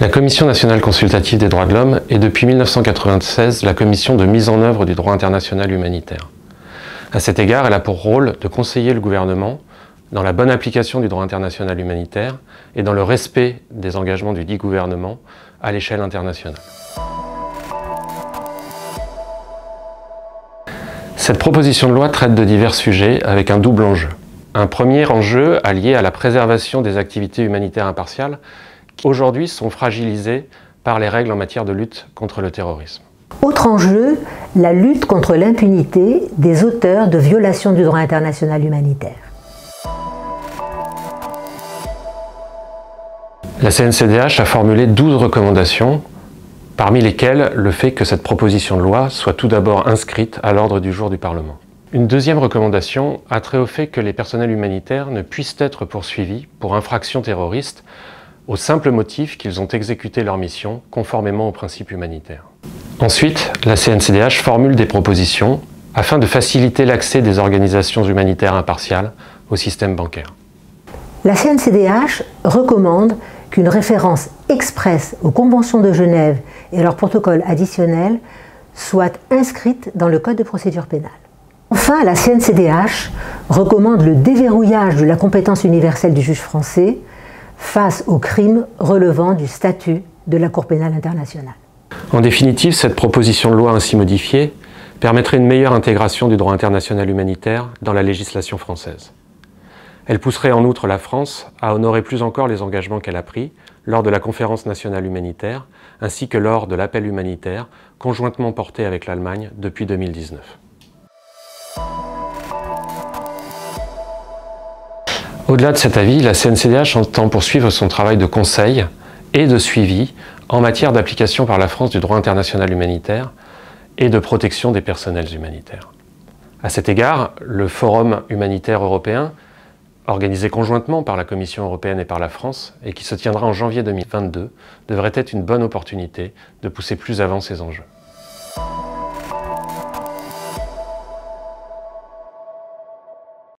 La Commission nationale consultative des droits de l'homme est depuis 1996 la commission de mise en œuvre du droit international humanitaire. À cet égard, elle a pour rôle de conseiller le gouvernement dans la bonne application du droit international humanitaire et dans le respect des engagements du dit gouvernement à l'échelle internationale. Cette proposition de loi traite de divers sujets avec un double enjeu. Un premier enjeu allié à la préservation des activités humanitaires impartiales qui aujourd'hui sont fragilisées par les règles en matière de lutte contre le terrorisme. Autre enjeu, la lutte contre l'impunité des auteurs de violations du droit international humanitaire. La CNCDH a formulé 12 recommandations, parmi lesquelles le fait que cette proposition de loi soit tout d'abord inscrite à l'ordre du jour du Parlement. Une deuxième recommandation a trait au fait que les personnels humanitaires ne puissent être poursuivis pour infractions terroristes au simple motif qu'ils ont exécuté leur mission conformément aux principes humanitaires. Ensuite, la CNCDH formule des propositions afin de faciliter l'accès des organisations humanitaires impartiales au système bancaire. La CNCDH recommande qu'une référence expresse aux conventions de Genève et à leur protocole additionnel soit inscrite dans le Code de procédure pénale. Enfin, la CNCDH recommande le déverrouillage de la compétence universelle du juge français face aux crimes relevant du statut de la Cour pénale internationale. En définitive, cette proposition de loi ainsi modifiée permettrait une meilleure intégration du droit international humanitaire dans la législation française. Elle pousserait en outre la France à honorer plus encore les engagements qu'elle a pris lors de la Conférence nationale humanitaire ainsi que lors de l'appel humanitaire conjointement porté avec l'Allemagne depuis 2019. Au-delà de cet avis, la CNCDH entend poursuivre son travail de conseil et de suivi en matière d'application par la France du droit international humanitaire et de protection des personnels humanitaires. À cet égard, le Forum humanitaire européen, organisé conjointement par la Commission européenne et par la France, et qui se tiendra en janvier 2022, devrait être une bonne opportunité de pousser plus avant ces enjeux.